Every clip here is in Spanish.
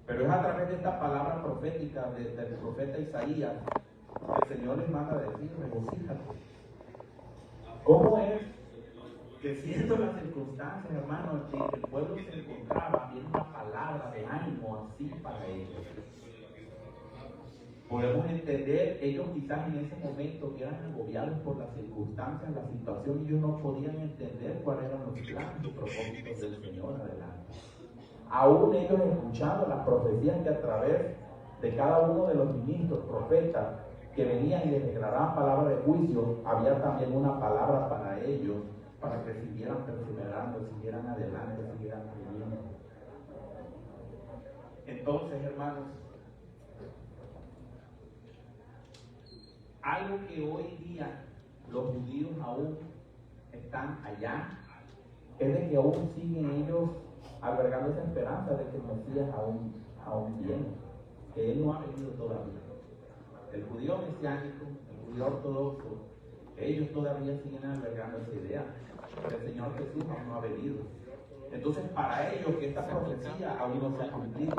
Pero es a través de esta palabra profética del profeta Isaías que el Señor les manda a decir, regocíjate. ¿Cómo es que siendo las circunstancias, hermanos, en que el pueblo se encontraba, viene una palabra de ánimo así para ellos? Podemos entender, ellos quizás en ese momento que eran agobiados por las circunstancias, la situación, ellos no podían entender cuáles eran los planes y propósitos del Señor adelante. Aún ellos escuchando las profecías que a través de cada uno de los ministros, profetas, que venían y les declaraban palabra de juicio, había también una palabra para ellos, para que siguieran perseverando, siguieran adelante, siguieran creyendo. Entonces, hermanos, algo que hoy día los judíos aún están allá, es de que aún siguen ellos albergando esa esperanza de que el Mesías aún viene, que Él no ha venido todavía. El judío mesiánico, el judío ortodoxo, ellos todavía siguen albergando esa idea. El Señor Jesús aún no ha venido. Entonces, para ellos, que esta profecía aún no se ha cumplido.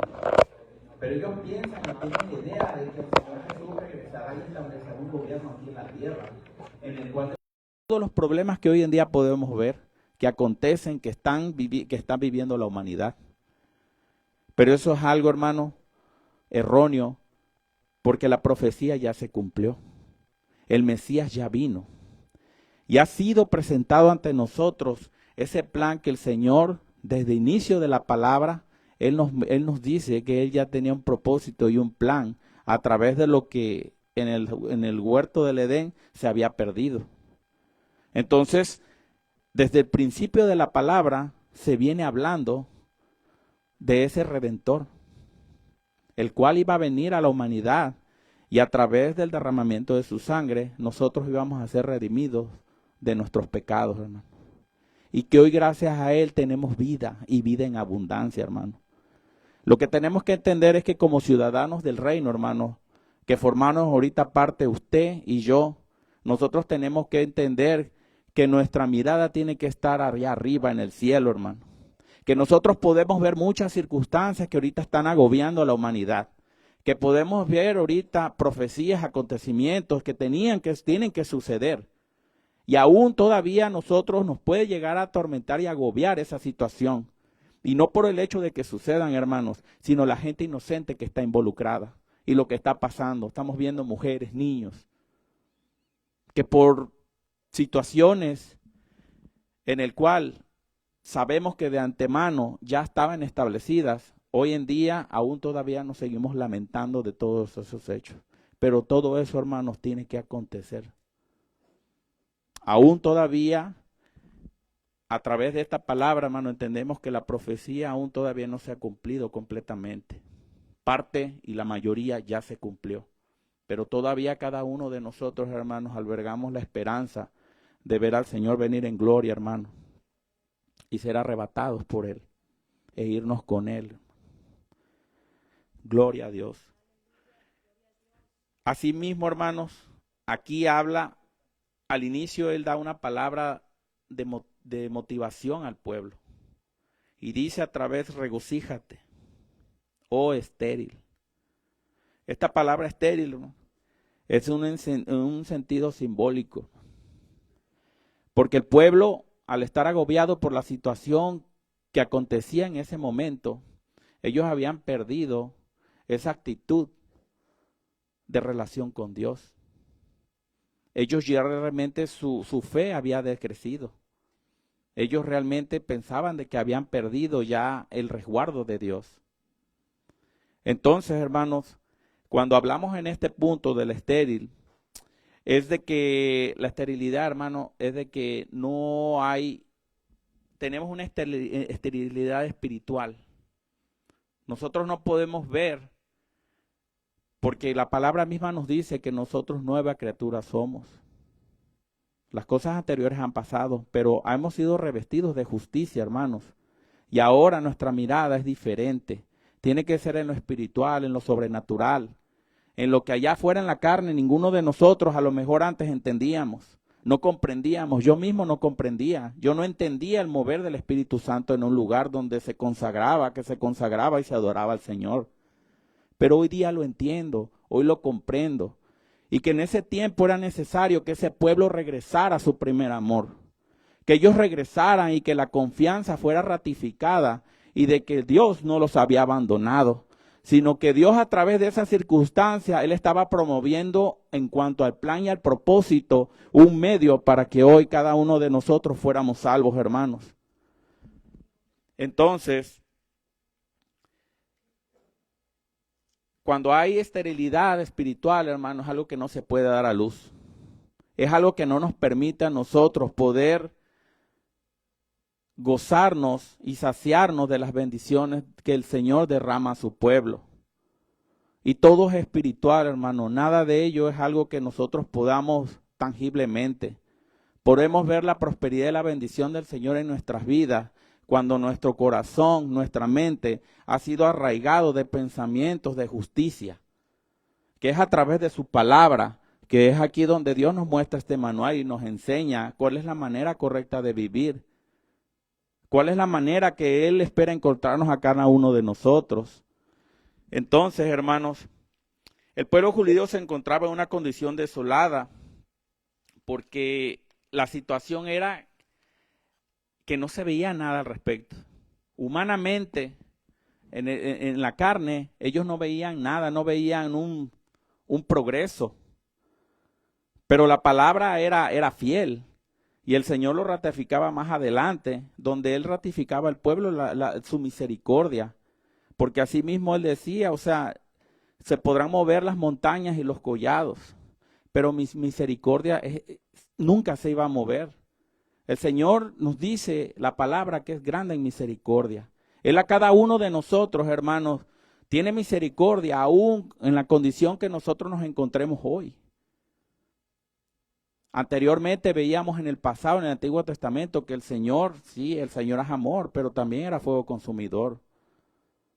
Pero ellos piensan y tienen idea de que el Señor Jesús regresará y establecerá un gobierno aquí en la tierra, en el cual todos los problemas que hoy en día podemos ver, que acontecen, que están viviendo la humanidad. Pero eso es algo, hermano, erróneo, porque la profecía ya se cumplió. El Mesías ya vino. Y ha sido presentado ante nosotros ese plan que el Señor, desde el inicio de la palabra, Él nos dice que Él ya tenía un propósito y un plan a través de lo que en el huerto del Edén se había perdido. Entonces, desde el principio de la palabra se viene hablando de ese Redentor, el cual iba a venir a la humanidad y a través del derramamiento de su sangre nosotros íbamos a ser redimidos de nuestros pecados, hermano. Y que hoy gracias a Él tenemos vida y vida en abundancia, hermano. Lo que tenemos que entender es que como ciudadanos del reino, hermano, que formamos ahorita parte usted y yo, nosotros tenemos que entender que nuestra mirada tiene que estar allá arriba en el cielo, hermano. Que nosotros podemos ver muchas circunstancias que ahorita están agobiando a la humanidad. Que podemos ver ahorita profecías, acontecimientos que tienen que suceder. Y aún todavía a nosotros nos puede llegar a atormentar y agobiar esa situación. Y no por el hecho de que sucedan, hermanos, sino la gente inocente que está involucrada. Y lo que está pasando, estamos viendo mujeres, niños, que por situaciones en el cual sabemos que de antemano ya estaban establecidas, hoy en día aún todavía nos seguimos lamentando de todos esos hechos. Pero todo eso, hermanos, tiene que acontecer. Aún todavía, a través de esta palabra, hermano, entendemos que la profecía aún todavía no se ha cumplido completamente. Parte y la mayoría ya se cumplió. Pero todavía cada uno de nosotros, hermanos, albergamos la esperanza de ver al Señor venir en gloria, hermano, y ser arrebatados por Él e irnos con Él. Gloria a Dios. Asimismo, hermanos, aquí habla, al inicio Él da una palabra de motivación al pueblo. Y dice a través, regocíjate, oh estéril. Esta palabra estéril, ¿no?, es un sentido simbólico. Porque el pueblo, al estar agobiado por la situación que acontecía en ese momento, ellos habían perdido esa actitud de relación con Dios. Ellos ya realmente su fe había decrecido. Ellos realmente pensaban de que habían perdido ya el resguardo de Dios. Entonces, hermanos, cuando hablamos en este punto del estéril, es de que la esterilidad, hermano, es de que no hay, tenemos una esterilidad espiritual. Nosotros no podemos ver, porque la palabra misma nos dice que nosotros nueva criatura somos. Las cosas anteriores han pasado, pero hemos sido revestidos de justicia, hermanos. Y ahora nuestra mirada es diferente. Tiene que ser en lo espiritual, en lo sobrenatural. En lo que allá afuera en la carne, ninguno de nosotros a lo mejor antes entendíamos. No comprendíamos, yo mismo no comprendía. Yo no entendía el mover del Espíritu Santo en un lugar donde se consagraba, que se consagraba y se adoraba al Señor. pero hoy día lo entiendo, hoy lo comprendo. Y que en ese tiempo era necesario que ese pueblo regresara a su primer amor, que ellos regresaran y que la confianza fuera ratificada y de que Dios no los había abandonado, sino que Dios a través de esa circunstancia, Él estaba promoviendo en cuanto al plan y al propósito, un medio para que hoy cada uno de nosotros fuéramos salvos, hermanos. Entonces, cuando hay esterilidad espiritual, hermanos, es algo que no se puede dar a luz. Es algo que no nos permite a nosotros poder gozarnos y saciarnos de las bendiciones que el Señor derrama a su pueblo. Y todo es espiritual, hermano. Nada de ello es algo que nosotros podamos tangiblemente. Podemos ver la prosperidad y la bendición del Señor en nuestras vidas cuando nuestro corazón, nuestra mente ha sido arraigado de pensamientos de justicia, que es a través de su palabra, que es aquí donde Dios nos muestra este manual y nos enseña cuál es la manera correcta de vivir, cuál es la manera que Él espera encontrarnos a cada uno de nosotros. Entonces, hermanos, el pueblo judío se encontraba en una condición desolada porque la situación era que no se veía nada al respecto. Humanamente, en la carne, ellos no veían nada, no veían un progreso. Pero la palabra era fiel y el Señor lo ratificaba más adelante, donde Él ratificaba al pueblo su misericordia. Porque así mismo Él decía, o sea, se podrán mover las montañas y los collados, pero mi misericordia nunca se iba a mover. El Señor nos dice la palabra que es grande en misericordia. Él a cada uno de nosotros, hermanos, tiene misericordia aún en la condición que nosotros nos encontremos hoy. Anteriormente veíamos en el pasado, en el Antiguo Testamento, que el Señor, sí, el Señor es amor, pero también era fuego consumidor.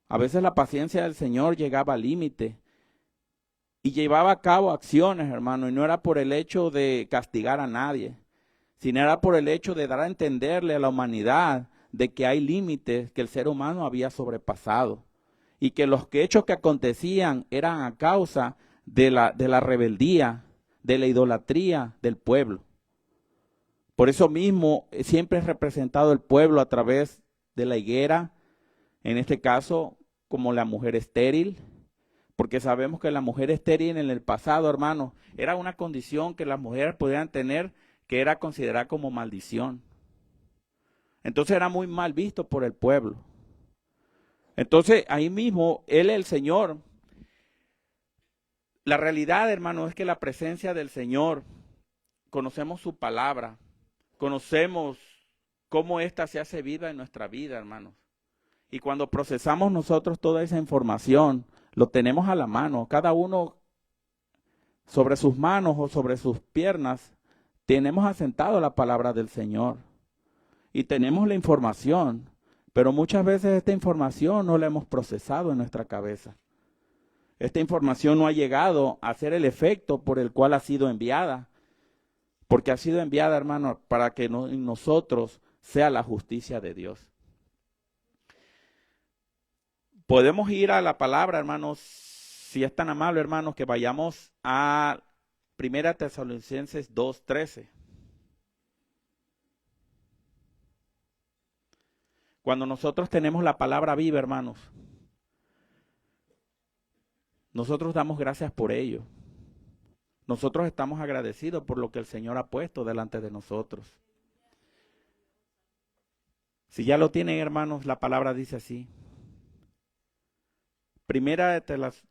A veces la paciencia del Señor llegaba al límite y llevaba a cabo acciones, hermano, y no era por el hecho de castigar a nadie, sino era por el hecho de dar a entenderle a la humanidad de que hay límites que el ser humano había sobrepasado y que los hechos que acontecían eran a causa de la rebeldía, de la idolatría del pueblo. Por eso mismo siempre es representado el pueblo a través de la higuera, en este caso como la mujer estéril, porque sabemos que la mujer estéril en el pasado, hermano, era una condición que las mujeres podían tener que era considerada como maldición. Entonces era muy mal visto por el pueblo. Entonces ahí mismo, Él, el Señor, la realidad, hermano, es que la presencia del Señor, conocemos su palabra, conocemos cómo ésta se hace viva en nuestra vida, hermanos. Y cuando procesamos nosotros toda esa información, lo tenemos a la mano. Cada uno sobre sus manos o sobre sus piernas, tenemos asentado la palabra del Señor. Y tenemos la información, pero muchas veces esta información no la hemos procesado en nuestra cabeza. Esta información no ha llegado a hacer el efecto por el cual ha sido enviada. Porque ha sido enviada, hermano, para que en nosotros sea la justicia de Dios. Podemos ir a la palabra, hermanos, si es tan amable, hermanos, que vayamos a 1 Tesalonicenses 2:13. Cuando nosotros tenemos la palabra viva, hermanos, nosotros damos gracias por ello. Nosotros estamos agradecidos por lo que el Señor ha puesto delante de nosotros. Si ya lo tienen, hermanos, la palabra dice así. 1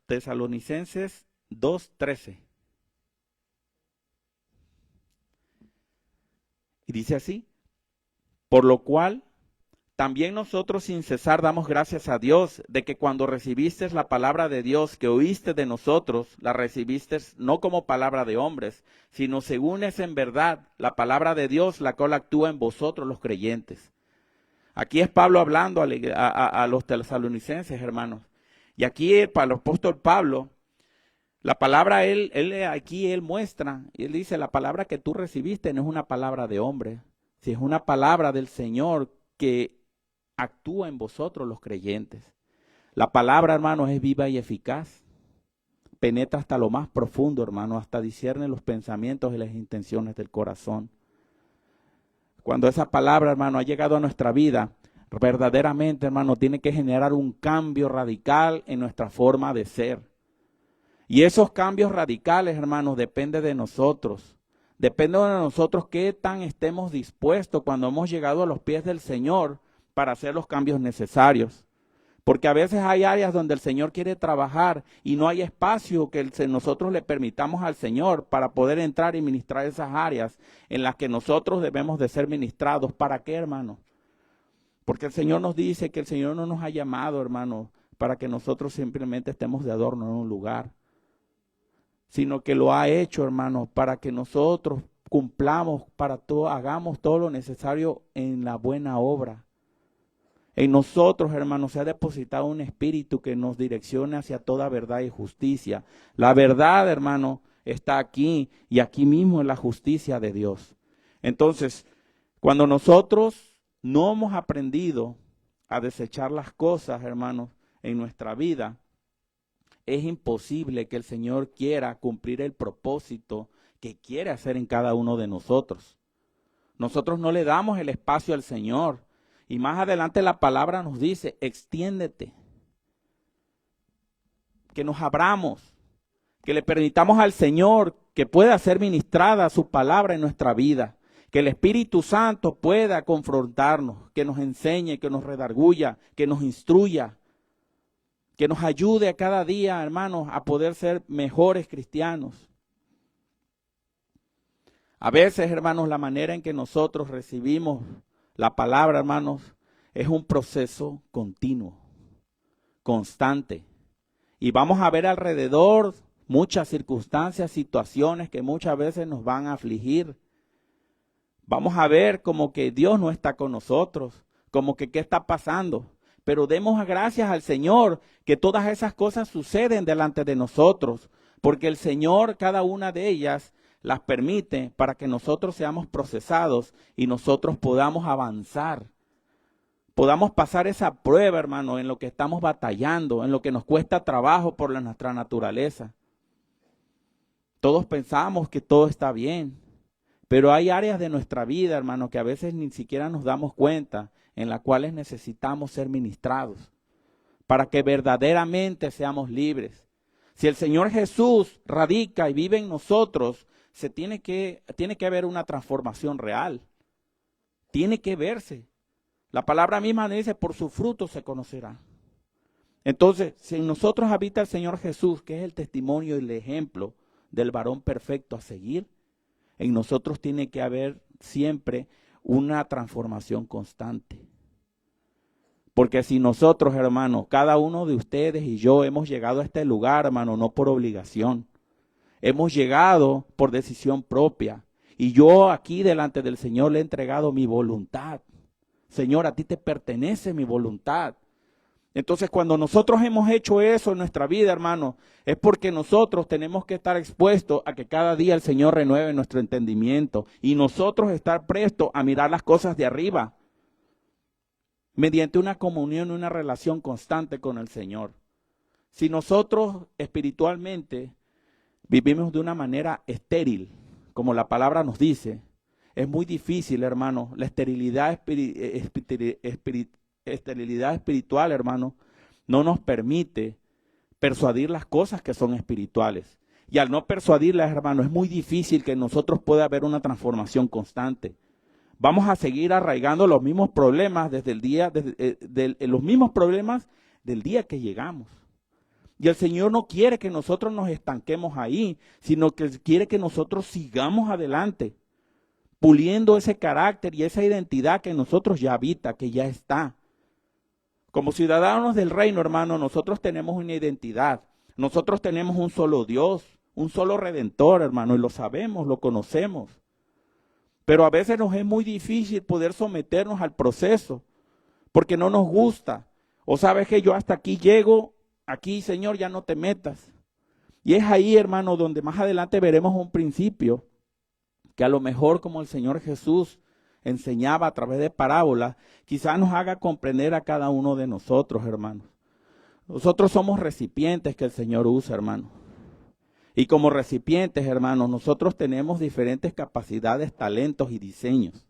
Tesalonicenses 2:13. Y dice así: por lo cual también nosotros sin cesar damos gracias a Dios de que cuando recibiste la palabra de Dios que oíste de nosotros, la recibiste no como palabra de hombres, sino según es en verdad la palabra de Dios, la cual actúa en vosotros los creyentes. Aquí es Pablo hablando a los tesalonicenses, hermanos. Y aquí para el apóstol Pablo, la palabra aquí él muestra, y él dice, la palabra que tú recibiste no es una palabra de hombre, si es una palabra del Señor que actúa en vosotros los creyentes. La palabra, hermanos, es viva y eficaz. penetra hasta lo más profundo, hermano, hasta discierne los pensamientos y las intenciones del corazón. Cuando esa palabra, hermano, ha llegado a nuestra vida, verdaderamente, hermano, tiene que generar un cambio radical en nuestra forma de ser. Y esos cambios radicales, hermanos, depende de nosotros. Depende de nosotros qué tan estemos dispuestos cuando hemos llegado a los pies del Señor para hacer los cambios necesarios. Porque a veces hay áreas donde el Señor quiere trabajar y no hay espacio que nosotros le permitamos al Señor para poder entrar y ministrar esas áreas en las que nosotros debemos de ser ministrados. ¿Para qué, hermano? Porque el Señor nos dice que el Señor no nos ha llamado, hermano, para que nosotros simplemente estemos de adorno en un lugar, sino que lo ha hecho, hermano, para que nosotros cumplamos, hagamos todo lo necesario en la buena obra. En nosotros, hermanos, se ha depositado un espíritu que nos direccione hacia toda verdad y justicia. La verdad, hermano, está aquí y aquí mismo es la justicia de Dios. Entonces, cuando nosotros no hemos aprendido a desechar las cosas, hermanos, en nuestra vida, es imposible que el Señor quiera cumplir el propósito que quiere hacer en cada uno de nosotros. Nosotros no le damos el espacio al Señor. Y más adelante la palabra nos dice, extiéndete, que nos abramos, que le permitamos al Señor que pueda ser ministrada su palabra en nuestra vida, que el Espíritu Santo pueda confrontarnos, que nos enseñe, que nos redarguya, que nos instruya, que nos ayude a cada día, hermanos, a poder ser mejores cristianos. A veces, hermanos, la manera en que nosotros recibimos la palabra, hermanos, es un proceso continuo, constante. Y vamos a ver alrededor muchas circunstancias, situaciones que muchas veces nos van a afligir. Vamos a ver como que Dios no está con nosotros, como que qué está pasando. Pero demos gracias al Señor que todas esas cosas suceden delante de nosotros, porque el Señor, cada una de ellas, las permite para que nosotros seamos procesados y nosotros podamos avanzar. Podamos pasar esa prueba, hermano, en lo que estamos batallando, en lo que nos cuesta trabajo por nuestra naturaleza. Todos pensamos que todo está bien, pero hay áreas de nuestra vida, hermano, que a veces ni siquiera nos damos cuenta, en las cuales necesitamos ser ministrados, para que verdaderamente seamos libres. Si el Señor Jesús radica y vive en nosotros, tiene que haber una transformación real. Tiene que verse. La palabra misma dice, por su fruto se conocerá. Entonces, si en nosotros habita el Señor Jesús, que es el testimonio y el ejemplo del varón perfecto a seguir, en nosotros tiene que haber siempre una transformación constante. Porque si nosotros, hermanos, cada uno de ustedes y yo hemos llegado a este lugar, hermano, no por obligación. Hemos llegado por decisión propia. Y yo aquí delante del Señor le he entregado mi voluntad. Señor, a ti te pertenece mi voluntad. Entonces, cuando nosotros hemos hecho eso en nuestra vida, hermano, es porque nosotros tenemos que estar expuestos a que cada día el Señor renueve nuestro entendimiento y nosotros estar prestos a mirar las cosas de arriba mediante una comunión y una relación constante con el Señor. Si nosotros espiritualmente vivimos de una manera estéril, como la palabra nos dice, es muy difícil, hermano. La esterilidad espiritual, hermano, no nos permite persuadir las cosas que son espirituales. Y al no persuadirlas, hermano, es muy difícil que en nosotros pueda haber una transformación constante. Vamos a seguir arraigando los mismos problemas los mismos problemas del día que llegamos. Y el Señor no quiere que nosotros nos estanquemos ahí, sino que quiere que nosotros sigamos adelante, puliendo ese carácter y esa identidad que en nosotros ya habita, que ya está. Como ciudadanos del reino, hermano, nosotros tenemos una identidad. Nosotros tenemos un solo Dios, un solo Redentor, hermano, y lo sabemos, lo conocemos. Pero a veces nos es muy difícil poder someternos al proceso, porque no nos gusta. O sabes que yo hasta aquí llego, aquí, Señor, ya no te metas. Y es ahí, hermano, donde más adelante veremos un principio, que a lo mejor como el Señor Jesús enseñaba a través de parábolas, quizás nos haga comprender a cada uno de nosotros, hermanos. Nosotros somos recipientes que el Señor usa, hermano. Y como recipientes, hermanos, nosotros tenemos diferentes capacidades, talentos y diseños.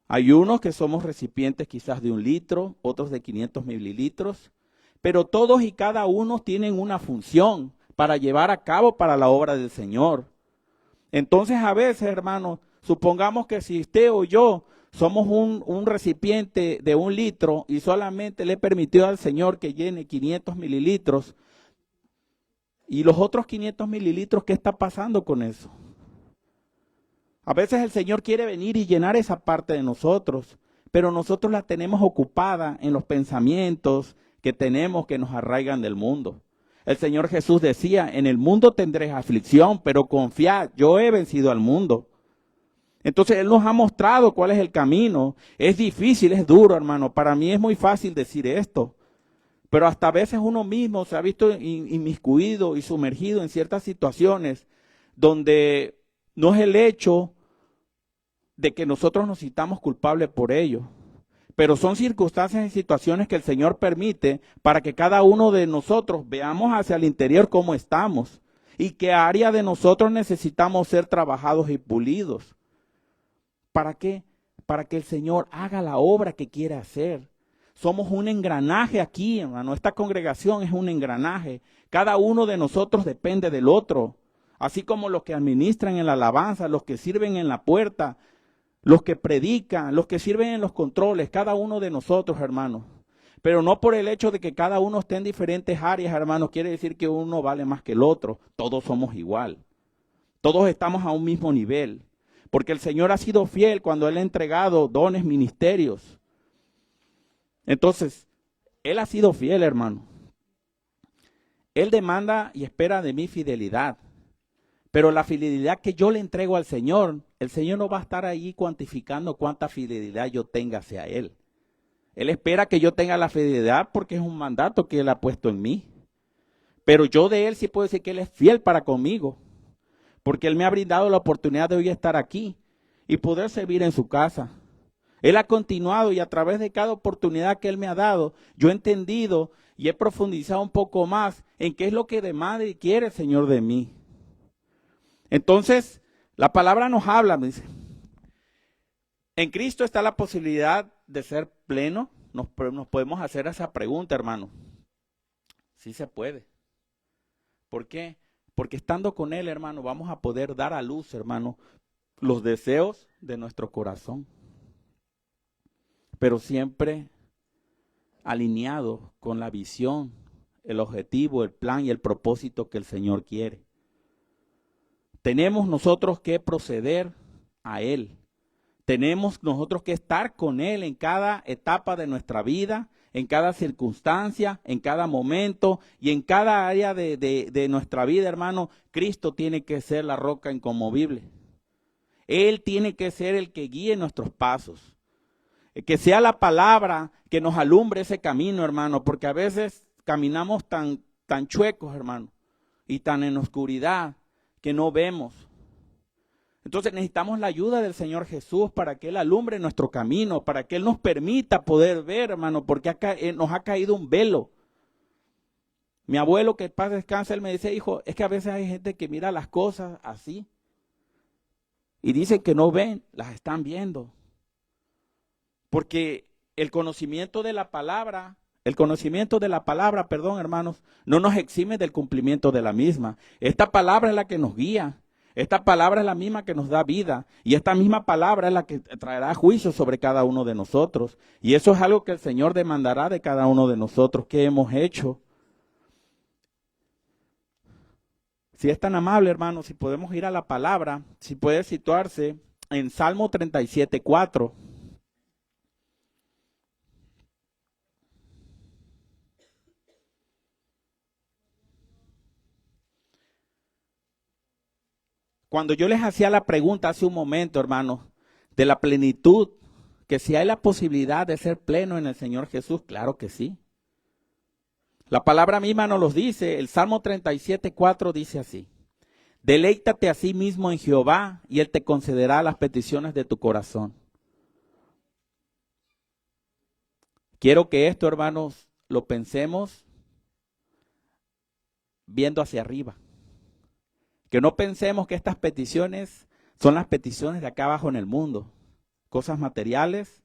Hay unos que somos recipientes quizás de 1 litro, otros de 500 mililitros, pero todos y cada uno tienen una función para llevar a cabo para la obra del Señor. Entonces a veces, hermanos, supongamos que si usted o yo somos un recipiente de 1 litro y solamente le he permitido al Señor que llene 500 mililitros, y los otros 500 mililitros, ¿qué está pasando con eso? A veces el Señor quiere venir y llenar esa parte de nosotros, pero nosotros la tenemos ocupada en los pensamientos que tenemos que nos arraigan del mundo. El Señor Jesús decía, en el mundo tendréis aflicción, pero confiad, yo he vencido al mundo. Entonces Él nos ha mostrado cuál es el camino. Es difícil, es duro, hermano. Para mí es muy fácil decir esto. Pero hasta a veces uno mismo se ha visto inmiscuido y sumergido en ciertas situaciones donde no es el hecho de que nosotros nos sintamos culpables por ello, pero son circunstancias y situaciones que el Señor permite para que cada uno de nosotros veamos hacia el interior cómo estamos y qué área de nosotros necesitamos ser trabajados y pulidos. ¿Para qué? Para que el Señor haga la obra que quiere hacer. Somos un engranaje aquí, hermano. Esta congregación es un engranaje. Cada uno de nosotros depende del otro. Así como los que administran en la alabanza, los que sirven en la puerta, los que predican, los que sirven en los controles, cada uno de nosotros, hermanos. Pero no por el hecho de que cada uno esté en diferentes áreas, hermanos, quiere decir que uno vale más que el otro. Todos somos igual. Todos estamos a un mismo nivel. Porque el Señor ha sido fiel cuando Él ha entregado dones, ministerios. Entonces, Él ha sido fiel, hermano. Él demanda y espera de mí fidelidad. Pero la fidelidad que yo le entrego al Señor, el Señor no va a estar ahí cuantificando cuánta fidelidad yo tenga hacia Él. Él espera que yo tenga la fidelidad porque es un mandato que Él ha puesto en mí. Pero yo de Él sí puedo decir que Él es fiel para conmigo. Porque Él me ha brindado la oportunidad de hoy estar aquí y poder servir en su casa. Él ha continuado y a través de cada oportunidad que Él me ha dado, yo he entendido y he profundizado un poco más en qué es lo que demanda y quiere el Señor de mí. Entonces, la palabra nos habla, me dice, en Cristo está la posibilidad de ser pleno. Nos podemos hacer esa pregunta, hermano. Sí se puede. ¿Por qué? Porque estando con Él, hermano, vamos a poder dar a luz, hermano, los deseos de nuestro corazón. Pero siempre alineado con la visión, el objetivo, el plan y el propósito que el Señor quiere. Tenemos nosotros que proceder a Él. Tenemos nosotros que estar con Él en cada etapa de nuestra vida, en cada circunstancia, en cada momento y en cada área de nuestra vida, hermano. Cristo tiene que ser la roca inconmovible. Él tiene que ser el que guíe nuestros pasos. Que sea la palabra que nos alumbre ese camino, hermano, porque a veces caminamos tan chuecos, hermano, y tan en oscuridad que no vemos. Entonces necesitamos la ayuda del Señor Jesús para que Él alumbre nuestro camino, para que Él nos permita poder ver, hermano, porque acá nos ha caído un velo. Mi abuelo, que en paz descanse, él me dice, hijo, es que a veces hay gente que mira las cosas así y dicen que no ven, las están viendo. Porque el conocimiento de la palabra, perdón, hermanos, no nos exime del cumplimiento de la misma. Esta palabra es la que nos guía. Esta palabra es la misma que nos da vida y esta misma palabra es la que traerá juicio sobre cada uno de nosotros. Y eso es algo que el Señor demandará de cada uno de nosotros. ¿Qué hemos hecho? Si es tan amable, hermano, si podemos ir a la palabra, si puede situarse en Salmo 37:4. Cuando yo les hacía la pregunta hace un momento, hermanos, de la plenitud, que si hay la posibilidad de ser pleno en el Señor Jesús, claro que sí. La palabra misma nos lo dice, el Salmo 37:4 dice así: deleítate a sí mismo en Jehová y Él te concederá las peticiones de tu corazón. Quiero que esto, hermanos, lo pensemos viendo hacia arriba. Que no pensemos que estas peticiones son las peticiones de acá abajo en el mundo. Cosas materiales,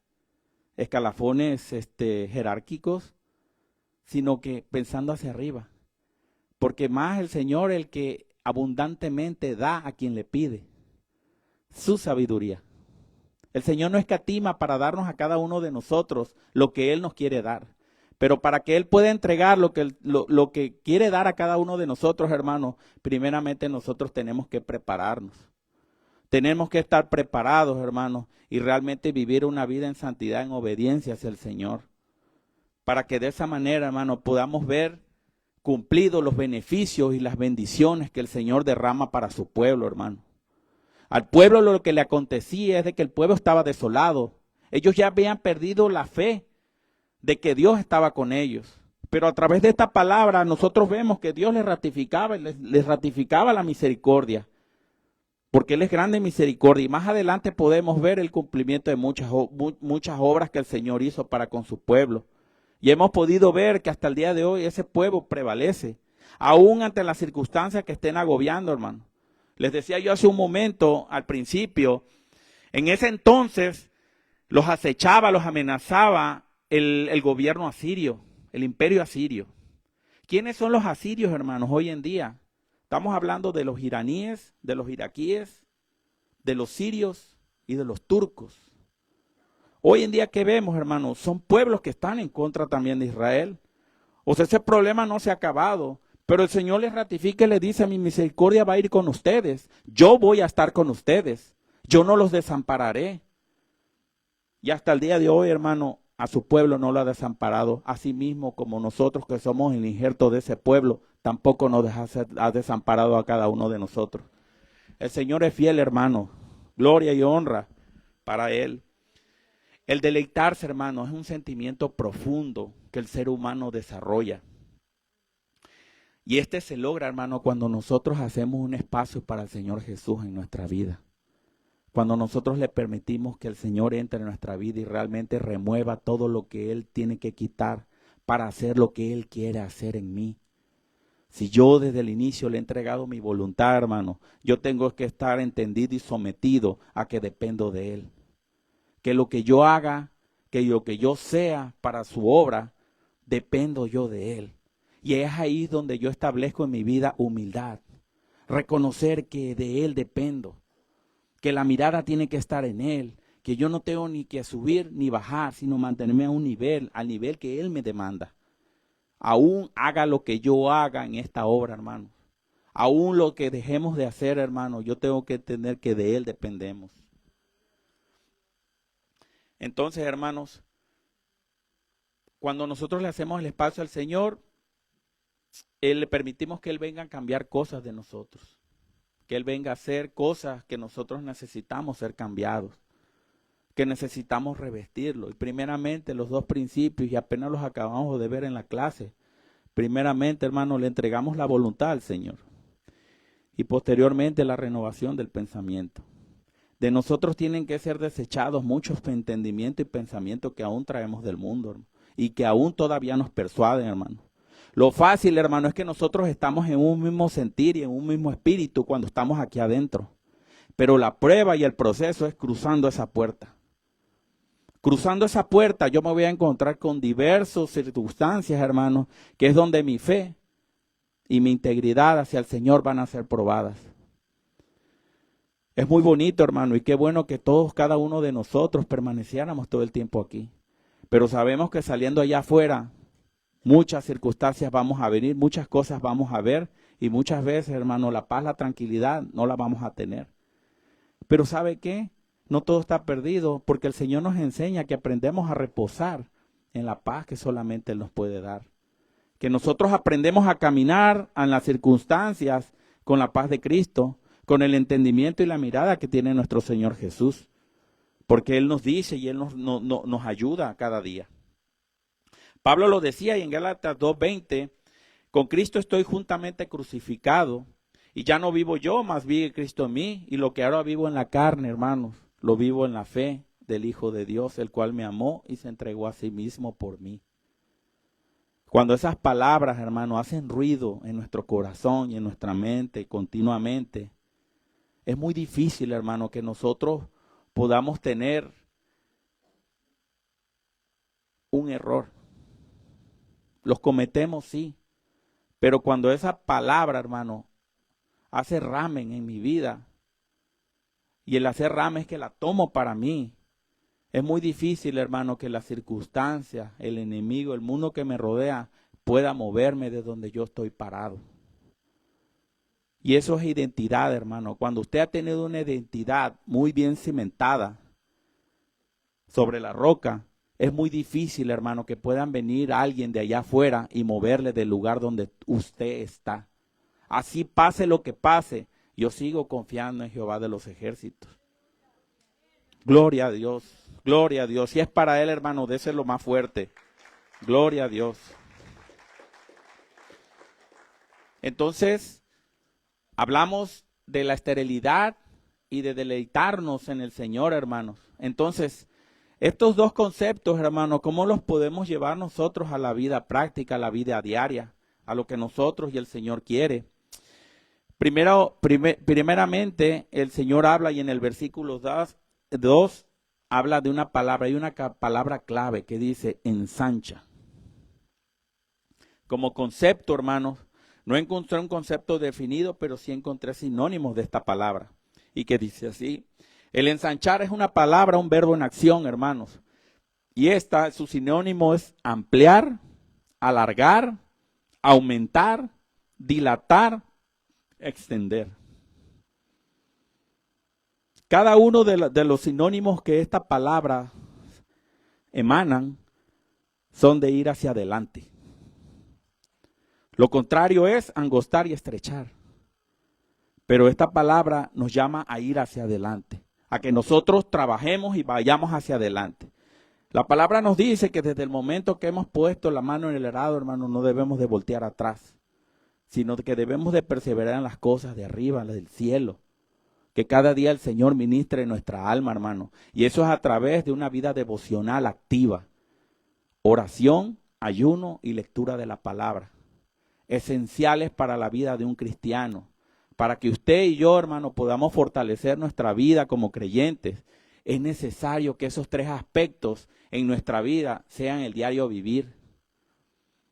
escalafones jerárquicos, sino que pensando hacia arriba. Porque más el Señor el que abundantemente da a quien le pide su sabiduría. El Señor no escatima para darnos a cada uno de nosotros lo que Él nos quiere dar. Pero para que Él pueda entregar lo que quiere dar a cada uno de nosotros, hermanos, primeramente nosotros tenemos que prepararnos. Tenemos que estar preparados, hermanos, y realmente vivir una vida en santidad, en obediencia hacia el Señor. Para que de esa manera, hermanos, podamos ver cumplidos los beneficios y las bendiciones que el Señor derrama para su pueblo, hermano. Al pueblo lo que le acontecía es de que el pueblo estaba desolado. Ellos ya habían perdido la fe de que Dios estaba con ellos. Pero a través de esta palabra nosotros vemos que Dios les ratificaba la misericordia. Porque Él es grande en misericordia. Y más adelante podemos ver el cumplimiento de muchas obras que el Señor hizo para con su pueblo. Y hemos podido ver que hasta el día de hoy ese pueblo prevalece. Aún ante las circunstancias que estén agobiando, hermano. Les decía yo hace un momento, al principio, en ese entonces los acechaba, los amenazaba el gobierno asirio, el imperio asirio. ¿Quiénes son los asirios, hermanos, hoy en día? Estamos hablando de los iraníes, de los iraquíes, de los sirios y de los turcos. Hoy en día, ¿qué vemos, hermanos? Son pueblos que están en contra también de Israel. O sea, ese problema no se ha acabado. Pero el Señor les ratifica y les dice, mi misericordia va a ir con ustedes. Yo voy a estar con ustedes. Yo no los desampararé. Y hasta el día de hoy, hermano, a su pueblo no lo ha desamparado. Asimismo, como nosotros que somos el injerto de ese pueblo, tampoco nos ha desamparado a cada uno de nosotros. El Señor es fiel, hermano. Gloria y honra para Él. El deleitarse, hermano, es un sentimiento profundo que el ser humano desarrolla. Y se logra, hermano, cuando nosotros hacemos un espacio para el Señor Jesús en nuestra vida. Cuando nosotros le permitimos que el Señor entre en nuestra vida y realmente remueva todo lo que Él tiene que quitar para hacer lo que Él quiere hacer en mí. Si yo desde el inicio le he entregado mi voluntad, hermano, yo tengo que estar entendido y sometido a que dependo de Él. Que lo que yo haga, que lo que yo sea para su obra, dependo yo de Él. Y es ahí donde yo establezco en mi vida humildad. Reconocer que de Él dependo. Que la mirada tiene que estar en Él. Que yo no tengo ni que subir ni bajar, sino mantenerme a un nivel, al nivel que Él me demanda. Aún haga lo que yo haga en esta obra, hermano. Aún lo que dejemos de hacer, hermano, yo tengo que entender que de Él dependemos. Entonces, hermanos, cuando nosotros le hacemos el espacio al Señor, le permitimos que Él venga a cambiar cosas de nosotros. Que Él venga a hacer cosas que nosotros necesitamos ser cambiados. Que necesitamos revestirlo. Y primeramente los dos principios, y apenas los acabamos de ver en la clase. Primeramente, hermano, le entregamos la voluntad al Señor. Y posteriormente la renovación del pensamiento. De nosotros tienen que ser desechados muchos entendimientos y pensamientos que aún traemos del mundo, hermano, y que aún todavía nos persuaden, hermano. Lo fácil, hermano, es que nosotros estamos en un mismo sentir y en un mismo espíritu cuando estamos aquí adentro. Pero la prueba y el proceso es cruzando esa puerta. Cruzando esa puerta yo me voy a encontrar con diversas circunstancias, hermano, que es donde mi fe y mi integridad hacia el Señor van a ser probadas. Es muy bonito, hermano, y qué bueno que todos, cada uno de nosotros permaneciéramos todo el tiempo aquí. Pero sabemos que saliendo allá afuera, muchas circunstancias vamos a venir, muchas cosas vamos a ver, y muchas veces, hermano, la paz, la tranquilidad no la vamos a tener. Pero ¿sabe qué? No todo está perdido, porque el Señor nos enseña que aprendemos a reposar en la paz que solamente Él nos puede dar. Que nosotros aprendemos a caminar en las circunstancias con la paz de Cristo, con el entendimiento y la mirada que tiene nuestro Señor Jesús. Porque Él nos dice y Él nos ayuda cada día. Pablo lo decía y en Gálatas 2:20, con Cristo estoy juntamente crucificado, y ya no vivo yo, mas vive Cristo en mí, y lo que ahora vivo en la carne, hermanos, lo vivo en la fe del Hijo de Dios, el cual me amó y se entregó a sí mismo por mí. Cuando esas palabras, hermano, hacen ruido en nuestro corazón y en nuestra mente continuamente, es muy difícil, hermano, que nosotros podamos tener un error. Los cometemos, sí, pero cuando esa palabra, hermano, hace ramen en mi vida, y el hacer ramen es que la tomo para mí, es muy difícil, hermano, que las circunstancias, el enemigo, el mundo que me rodea, pueda moverme de donde yo estoy parado. Y eso es identidad, hermano. Cuando usted ha tenido una identidad muy bien cimentada sobre la roca, es muy difícil, hermano, que puedan venir alguien de allá afuera y moverle del lugar donde usted está. Así pase lo que pase, yo sigo confiando en Jehová de los ejércitos. Gloria a Dios, gloria a Dios. Si es para Él, hermano, déselo más fuerte. Gloria a Dios. Entonces, hablamos de la esterilidad y de deleitarnos en el Señor, hermanos. Entonces, estos dos conceptos, hermanos, ¿cómo los podemos llevar nosotros a la vida práctica, a la vida diaria, a lo que nosotros y el Señor quiere? Primeramente, el Señor habla y en el versículo 2 habla de una palabra, hay una palabra clave que dice ensancha. Como concepto, hermanos, no encontré un concepto definido, pero sí encontré sinónimos de esta palabra. Y que dice así, el ensanchar es una palabra, un verbo en acción, hermanos. Y su sinónimo es ampliar, alargar, aumentar, dilatar, extender. Cada uno de los sinónimos que esta palabra emanan son de ir hacia adelante. Lo contrario es angostar y estrechar. Pero esta palabra nos llama a ir hacia adelante, a que nosotros trabajemos y vayamos hacia adelante. La palabra nos dice que desde el momento que hemos puesto la mano en el arado, hermano, no debemos de voltear atrás, sino que debemos de perseverar en las cosas de arriba, las del cielo. Que cada día el Señor ministre en nuestra alma, hermano. Y eso es a través de una vida devocional activa. Oración, ayuno y lectura de la palabra. Esenciales para la vida de un cristiano. Para que usted y yo, hermano, podamos fortalecer nuestra vida como creyentes, es necesario que esos tres aspectos en nuestra vida sean el diario vivir.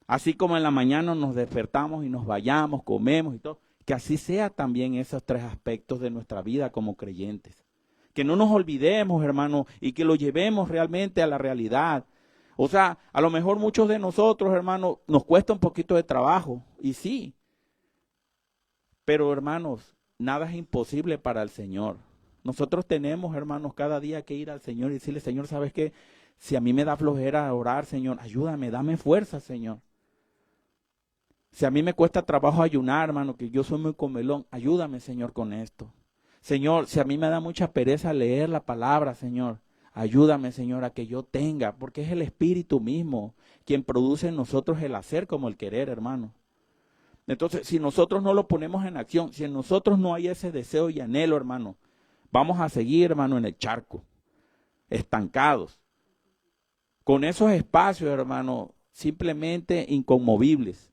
Así como en la mañana nos despertamos y nos vayamos, comemos y todo, que así sea también esos tres aspectos de nuestra vida como creyentes. Que no nos olvidemos, hermano, y que lo llevemos realmente a la realidad. O sea, a lo mejor muchos de nosotros, hermano, nos cuesta un poquito de trabajo, y sí. Pero, hermanos, nada es imposible para el Señor. Nosotros tenemos, hermanos, cada día que ir al Señor y decirle, Señor, ¿sabes qué? Si a mí me da flojera orar, Señor, ayúdame, dame fuerza, Señor. Si a mí me cuesta trabajo ayunar, hermano, que yo soy muy comelón, ayúdame, Señor, con esto. Señor, si a mí me da mucha pereza leer la palabra, Señor, ayúdame, Señor, a que yo tenga, porque es el Espíritu mismo quien produce en nosotros el hacer como el querer, hermano. Entonces, si nosotros no lo ponemos en acción, si en nosotros no hay ese deseo y anhelo, hermano, vamos a seguir, hermano, en el charco, estancados, con esos espacios, hermano, simplemente inconmovibles.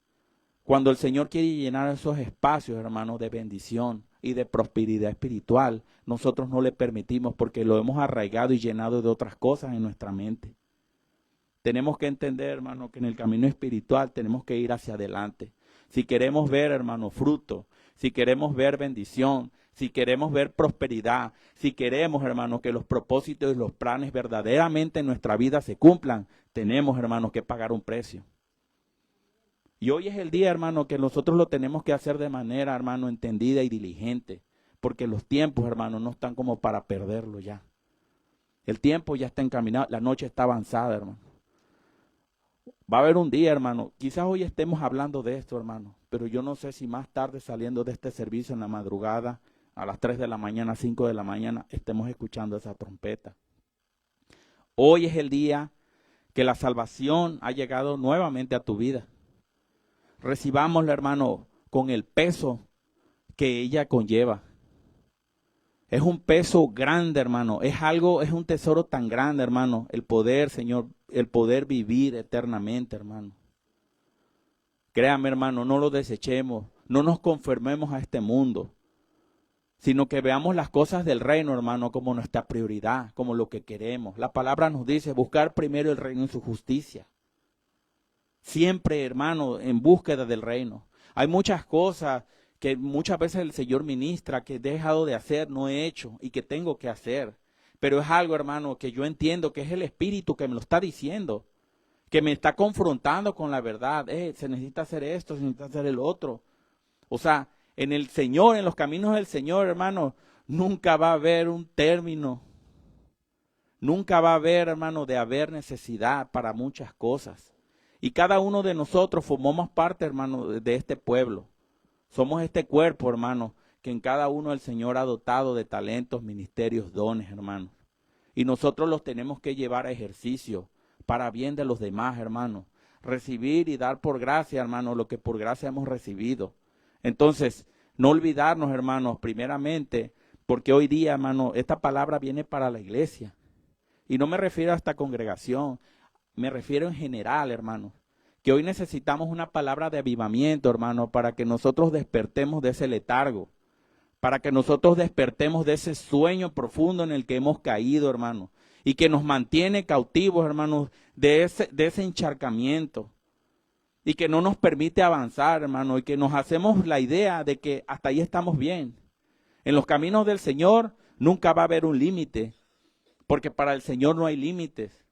Cuando el Señor quiere llenar esos espacios, hermano, de bendición y de prosperidad espiritual, nosotros no le permitimos porque lo hemos arraigado y llenado de otras cosas en nuestra mente. Tenemos que entender, hermano, que en el camino espiritual tenemos que ir hacia adelante. Si queremos ver, hermano, fruto, si queremos ver bendición, si queremos ver prosperidad, si queremos, hermano, que los propósitos y los planes verdaderamente en nuestra vida se cumplan, tenemos, hermano, que pagar un precio. Y hoy es el día, hermano, que nosotros lo tenemos que hacer de manera, hermano, entendida y diligente. Porque los tiempos, hermano, no están como para perderlo ya. El tiempo ya está encaminado, la noche está avanzada, hermano. Va a haber un día, hermano, quizás hoy estemos hablando de esto, hermano, pero yo no sé si más tarde saliendo de este servicio en la madrugada, a las 3 de la mañana, 5 de la mañana, estemos escuchando esa trompeta. Hoy es el día que la salvación ha llegado nuevamente a tu vida. Recibámosla, hermano, con el peso que ella conlleva. Es un peso grande, hermano. Es un tesoro tan grande, hermano. El poder, Señor, el poder vivir eternamente, hermano. Créame, hermano, no lo desechemos, no nos conformemos a este mundo, sino que veamos las cosas del reino, hermano, como nuestra prioridad, como lo que queremos. La palabra nos dice, buscar primero el reino y su justicia. Siempre, hermano, en búsqueda del reino. Hay muchas cosas que muchas veces el Señor ministra, que he dejado de hacer, no he hecho y que tengo que hacer. Pero es algo, hermano, que yo entiendo que es el Espíritu que me lo está diciendo, que me está confrontando con la verdad. Se necesita hacer esto, se necesita hacer el otro. O sea, en el Señor, en los caminos del Señor, hermano, nunca va a haber un término. Nunca va a haber, hermano, de haber necesidad para muchas cosas. Y cada uno de nosotros formamos parte, hermano, de este pueblo. Somos este cuerpo, hermano, que en cada uno el Señor ha dotado de talentos, ministerios, dones, hermano. Y nosotros los tenemos que llevar a ejercicio para bien de los demás, hermano. Recibir y dar por gracia, hermano, lo que por gracia hemos recibido. Entonces, no olvidarnos, hermanos, primeramente, porque hoy día, hermano, esta palabra viene para la iglesia. Y no me refiero a esta congregación, me refiero en general, hermano. Que hoy necesitamos una palabra de avivamiento, hermano, para que nosotros despertemos de ese letargo. Para que nosotros despertemos de ese sueño profundo en el que hemos caído, hermano. Y que nos mantiene cautivos, hermanos, de ese encharcamiento. Y que no nos permite avanzar, hermano, y que nos hacemos la idea de que hasta ahí estamos bien. En los caminos del Señor nunca va a haber un límite, porque para el Señor no hay límites.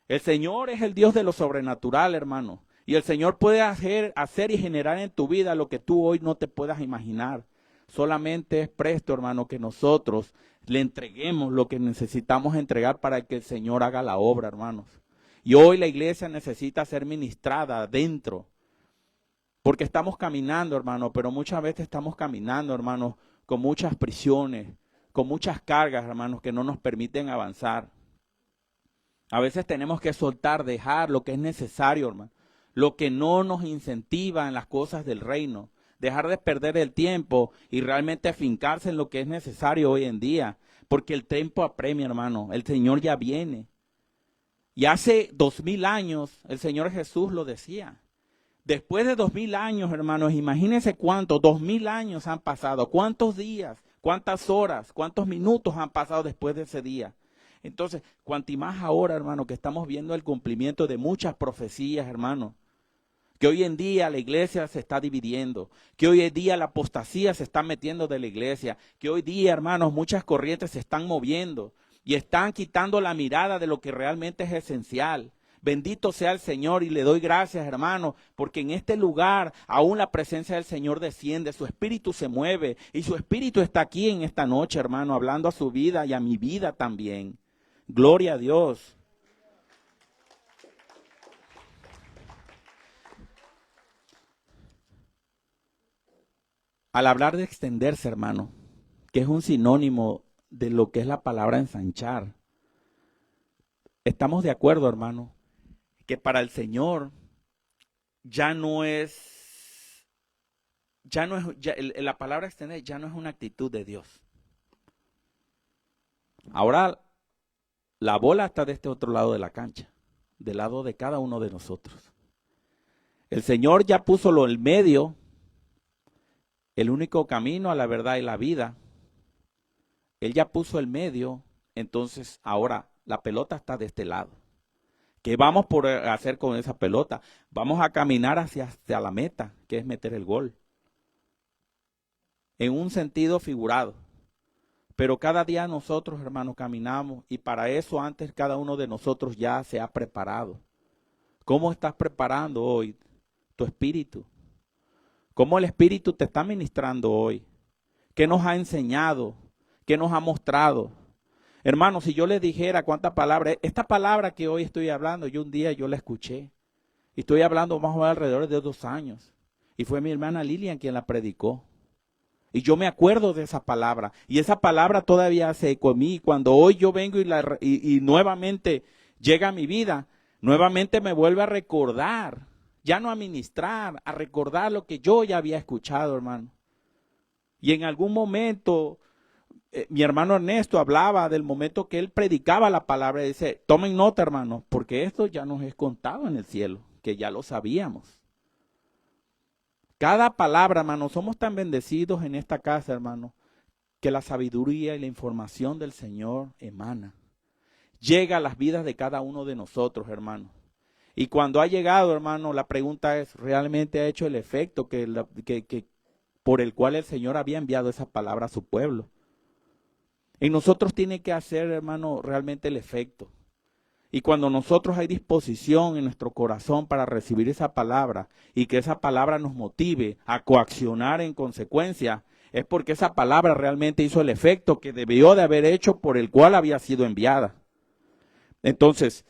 El Señor es el Dios de lo sobrenatural, hermano, y el Señor puede hacer y generar en tu vida lo que tú hoy no te puedas imaginar. Solamente es presto, hermano, que nosotros le entreguemos lo que necesitamos entregar para que el Señor haga la obra, hermanos. Y hoy la iglesia necesita ser ministrada adentro, porque estamos caminando, hermano, pero muchas veces estamos caminando, hermano, con muchas prisiones, con muchas cargas, hermanos, que no nos permiten avanzar. A veces tenemos que soltar, dejar lo que es necesario, hermano, lo que no nos incentiva en las cosas del reino, dejar de perder el tiempo y realmente afincarse en lo que es necesario hoy en día, porque el tiempo apremia, hermano, el Señor ya viene. Y hace 2000 años el Señor Jesús lo decía. Después de 2000 años, hermanos, imagínense cuántos, 2000 años han pasado, cuántos días, cuántas horas, cuántos minutos han pasado después de ese día. Entonces, cuanto más ahora, hermano, que estamos viendo el cumplimiento de muchas profecías, hermano, que hoy en día la iglesia se está dividiendo, que hoy en día la apostasía se está metiendo de la iglesia, que hoy día, hermanos, muchas corrientes se están moviendo y están quitando la mirada de lo que realmente es esencial. Bendito sea el Señor y le doy gracias, hermano, porque en este lugar aún la presencia del Señor desciende, su espíritu se mueve y su espíritu está aquí en esta noche, hermano, hablando a su vida y a mi vida también. Gloria a Dios. Al hablar de extenderse, hermano, que es un sinónimo de lo que es la palabra ensanchar, estamos de acuerdo, hermano, que para el Señor la palabra extender ya no es una actitud de Dios. Ahora la bola está de este otro lado de la cancha, del lado de cada uno de nosotros. El Señor ya puso el medio, el único camino a la verdad y la vida. Él ya puso el medio, entonces ahora la pelota está de este lado. ¿Qué vamos a hacer con esa pelota? Vamos a caminar hacia la meta, que es meter el gol. En un sentido figurado. Pero cada día nosotros, hermanos, caminamos y para eso antes cada uno de nosotros ya se ha preparado. ¿Cómo estás preparando hoy tu espíritu? ¿Cómo el Espíritu te está ministrando hoy? ¿Qué nos ha enseñado? ¿Qué nos ha mostrado? Hermanos, si yo les dijera cuántas palabras, esta palabra que hoy estoy hablando, un día yo la escuché. Y estoy hablando más o menos alrededor de 2 años. Y fue mi hermana Lilian quien la predicó. Y yo me acuerdo de esa palabra. Y esa palabra todavía hace eco en mí. Cuando hoy yo vengo y nuevamente llega a mi vida, nuevamente me vuelve a recordar. Ya no a ministrar, a recordar lo que yo ya había escuchado, hermano. Y en algún momento, mi hermano Ernesto hablaba del momento que él predicaba la palabra y dice, tomen nota, hermano, porque esto ya nos es contado en el cielo, que ya lo sabíamos. Cada palabra, hermano, somos tan bendecidos en esta casa, hermano, que la sabiduría y la información del Señor emana. Llega a las vidas de cada uno de nosotros, hermano. Y cuando ha llegado, hermano, la pregunta es, ¿realmente ha hecho el efecto por el cual el Señor había enviado esa palabra a su pueblo? En nosotros tiene que hacer, hermano, realmente el efecto. Y cuando nosotros hay disposición en nuestro corazón para recibir esa palabra y que esa palabra nos motive a coaccionar en consecuencia, es porque esa palabra realmente hizo el efecto que debió de haber hecho por el cual había sido enviada. Entonces,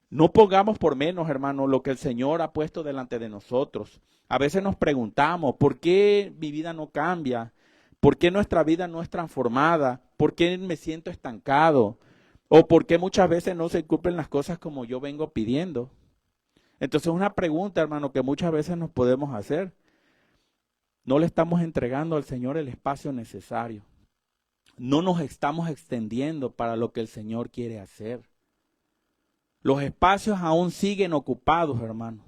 no pongamos por menos, hermano, lo que el Señor ha puesto delante de nosotros. A veces nos preguntamos, ¿por qué mi vida no cambia? ¿Por qué nuestra vida no es transformada? ¿Por qué me siento estancado? ¿O por qué muchas veces no se cumplen las cosas como yo vengo pidiendo? Entonces es una pregunta, hermano, que muchas veces nos podemos hacer. No le estamos entregando al Señor el espacio necesario. No nos estamos extendiendo para lo que el Señor quiere hacer. Los espacios aún siguen ocupados, hermano.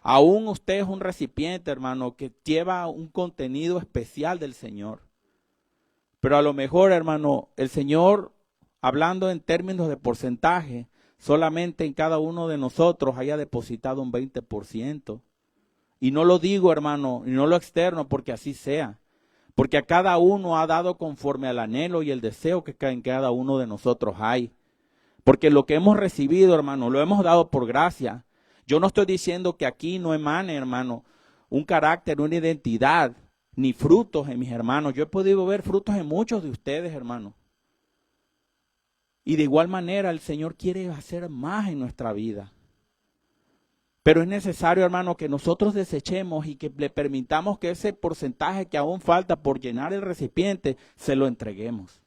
Aún usted es un recipiente, hermano, que lleva un contenido especial del Señor. Pero a lo mejor, hermano, el Señor, hablando en términos de porcentaje, solamente en cada uno de nosotros haya depositado un 20%. Y no lo digo, hermano, y no lo externo, porque así sea. Porque a cada uno ha dado conforme al anhelo y el deseo que en cada uno de nosotros hay. Porque lo que hemos recibido, hermano, lo hemos dado por gracia. Yo no estoy diciendo que aquí no emane, hermano, un carácter, una identidad, ni frutos en mis hermanos. Yo he podido ver frutos en muchos de ustedes, hermano. Y de igual manera el Señor quiere hacer más en nuestra vida. Pero es necesario, hermano, que nosotros desechemos y que le permitamos que ese porcentaje que aún falta por llenar el recipiente, se lo entreguemos.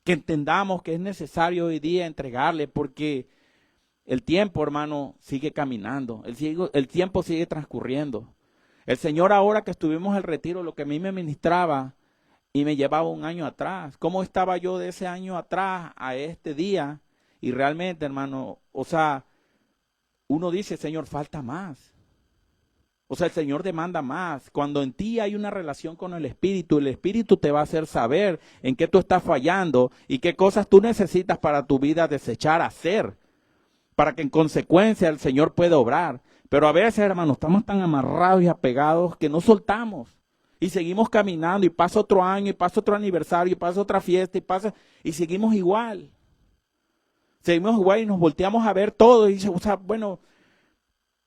Que entendamos que es necesario hoy día entregarle, porque el tiempo, hermano, sigue caminando, el tiempo sigue transcurriendo. El Señor, ahora que estuvimos en el retiro, lo que a mí me ministraba y me llevaba un año atrás, ¿cómo estaba yo de ese año atrás a este día? Y realmente, hermano, o sea, uno dice, Señor, falta más. O sea, el Señor demanda más. Cuando en ti hay una relación con el Espíritu te va a hacer saber en qué tú estás fallando y qué cosas tú necesitas para tu vida desechar, hacer, para que en consecuencia el Señor pueda obrar. Pero a veces, hermanos, estamos tan amarrados y apegados que no soltamos y seguimos caminando y pasa otro año y pasa otro aniversario y pasa otra fiesta y seguimos igual. Seguimos igual y nos volteamos a ver todo y o sea, bueno,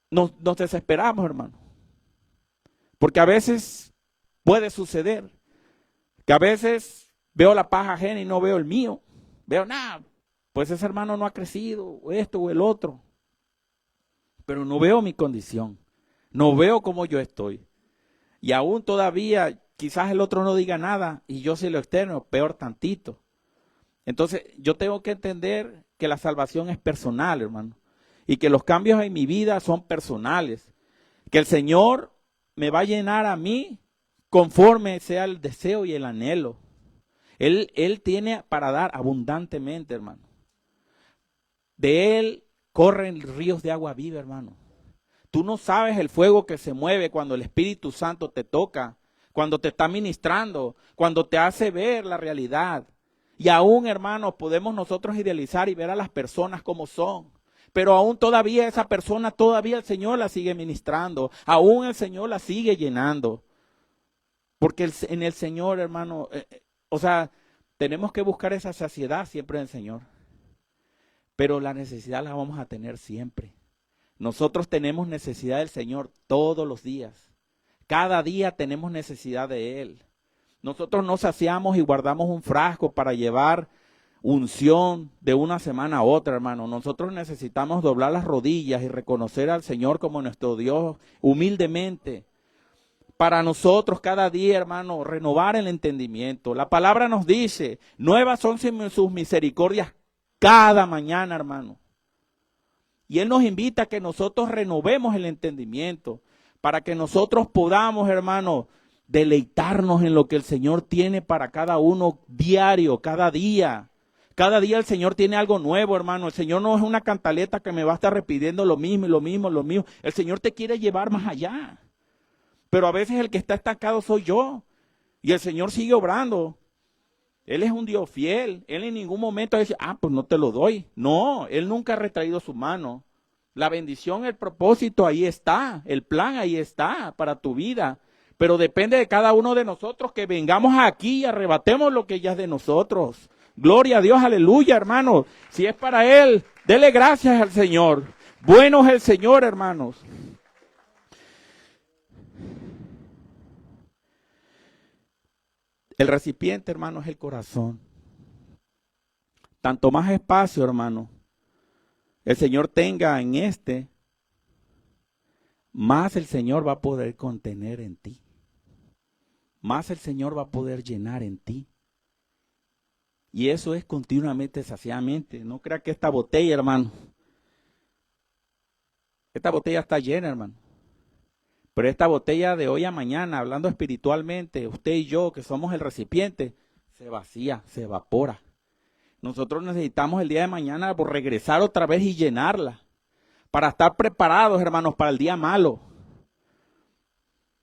nos desesperamos, hermano. Porque a veces puede suceder que a veces veo la paja ajena y no veo el mío. Veo nada, pues ese hermano no ha crecido, o esto o el otro. Pero no veo mi condición, no veo cómo yo estoy. Y aún todavía, quizás el otro no diga nada y yo soy lo externo, peor tantito. Entonces yo tengo que entender que la salvación es personal, hermano. Y que los cambios en mi vida son personales. Que el Señor me va a llenar a mí conforme sea el deseo y el anhelo. Él tiene para dar abundantemente, hermano. De Él corren ríos de agua viva, hermano. Tú no sabes el fuego que se mueve cuando el Espíritu Santo te toca, cuando te está ministrando, cuando te hace ver la realidad. Y aún, hermanos, podemos nosotros idealizar y ver a las personas como son. Pero aún todavía esa persona, todavía el Señor la sigue ministrando. Aún el Señor la sigue llenando. Porque en el Señor, hermano, o sea, tenemos que buscar esa saciedad siempre en el Señor. Pero la necesidad la vamos a tener siempre. Nosotros tenemos necesidad del Señor todos los días. Cada día tenemos necesidad de Él. Nosotros no saciamos y guardamos un frasco para llevar unción de una semana a otra, hermano. Nosotros necesitamos doblar las rodillas y reconocer al Señor como nuestro Dios humildemente. Para nosotros cada día, hermano, renovar el entendimiento. La palabra nos dice, nuevas son sus misericordias cada mañana, hermano. Y Él nos invita a que nosotros renovemos el entendimiento para que nosotros podamos, hermano, deleitarnos en lo que el Señor tiene para cada uno diario, cada día. Cada día el Señor tiene algo nuevo, hermano. El Señor no es una cantaleta que me va a estar repitiendo lo mismo y lo mismo, lo mismo. El Señor te quiere llevar más allá. Pero a veces el que está estancado soy yo. Y el Señor sigue obrando. Él es un Dios fiel. Él en ningún momento dice, pues no te lo doy. No, Él nunca ha retraído su mano. La bendición, el propósito ahí está. El plan ahí está para tu vida. Pero depende de cada uno de nosotros que vengamos aquí y arrebatemos lo que ya es de nosotros. Gloria a Dios, aleluya, hermanos. Si es para Él, dele gracias al Señor. Bueno es el Señor, hermanos. El recipiente, hermano, es el corazón. Tanto más espacio, hermano, el Señor tenga en este, más el Señor va a poder contener en ti. Más el Señor va a poder llenar en ti. Y eso es continuamente, saciadamente. No crea que esta botella, hermano, esta botella está llena, hermano. Pero esta botella de hoy a mañana, hablando espiritualmente, usted y yo, que somos el recipiente, se vacía, se evapora. Nosotros necesitamos el día de mañana regresar otra vez y llenarla, para estar preparados, hermanos, para el día malo.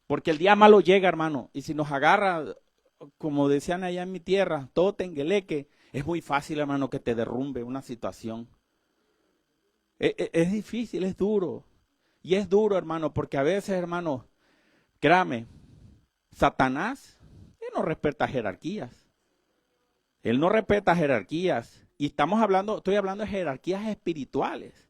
Porque el día malo llega, hermano, y si nos agarra, como decían allá en mi tierra, todo tengueleque, es muy fácil, hermano, que te derrumbe una situación. Es difícil, es duro. Y es duro, hermano, porque a veces, hermano, créame, Satanás, él no respeta jerarquías. Él no respeta jerarquías. Y estoy hablando de jerarquías espirituales.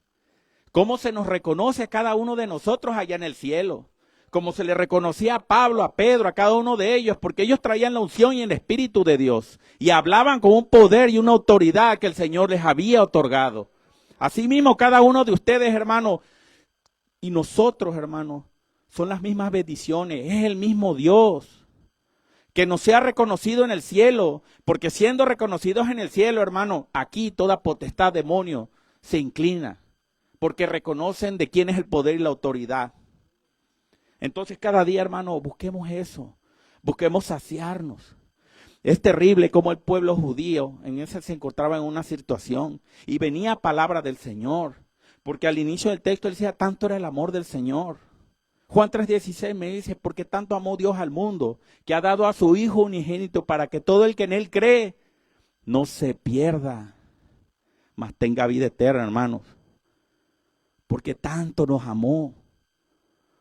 ¿Cómo se nos reconoce a cada uno de nosotros allá en el cielo? Como se le reconocía a Pablo, a Pedro, a cada uno de ellos, porque ellos traían la unción y el Espíritu de Dios. Y hablaban con un poder y una autoridad que el Señor les había otorgado. Asimismo, cada uno de ustedes, hermano, y nosotros, hermanos, son las mismas bendiciones, es el mismo Dios. Que nos sea reconocido en el cielo, porque siendo reconocidos en el cielo, hermano, aquí toda potestad, demonio, se inclina, porque reconocen de quién es el poder y la autoridad. Entonces cada día, hermano, busquemos eso, busquemos saciarnos. Es terrible como el pueblo judío en ese se encontraba en una situación y venía palabra del Señor. Porque al inicio del texto él decía, tanto era el amor del Señor. Juan 3:16 me dice, porque tanto amó Dios al mundo, que ha dado a su Hijo unigénito para que todo el que en Él cree no se pierda, mas tenga vida eterna, hermanos. Porque tanto nos amó.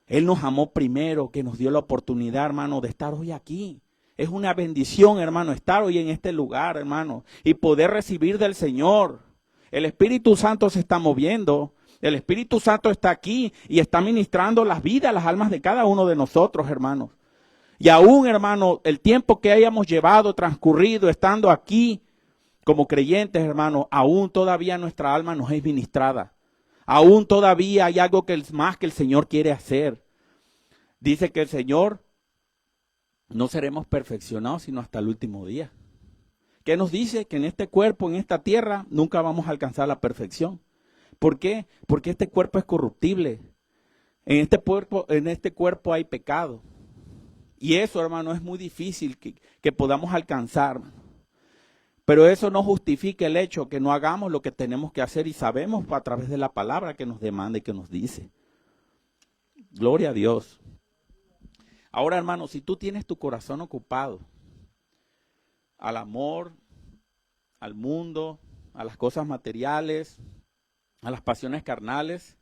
Él nos amó primero, que nos dio la oportunidad, hermano, de estar hoy aquí. Es una bendición, hermano, estar hoy en este lugar, hermano, y poder recibir del Señor. El Espíritu Santo se está moviendo, el Espíritu Santo está aquí y está ministrando las vidas, las almas de cada uno de nosotros, hermanos. Y aún, hermano, el tiempo que hayamos llevado, transcurrido, estando aquí como creyentes, hermano, aún todavía nuestra alma nos es ministrada. Aún todavía hay algo más que el Señor quiere hacer. Dice que el Señor no seremos perfeccionados sino hasta el último día. ¿Qué nos dice? Que en este cuerpo, en esta tierra, nunca vamos a alcanzar la perfección. ¿Por qué? Porque este cuerpo es corruptible. En este cuerpo hay pecado. Y eso, hermano, es muy difícil que podamos alcanzar. Pero eso no justifica el hecho que no hagamos lo que tenemos que hacer y sabemos a través de la palabra que nos demanda y que nos dice. Gloria a Dios. Ahora, hermano, si tú tienes tu corazón ocupado al amor, al mundo, a las cosas materiales, a las pasiones carnales,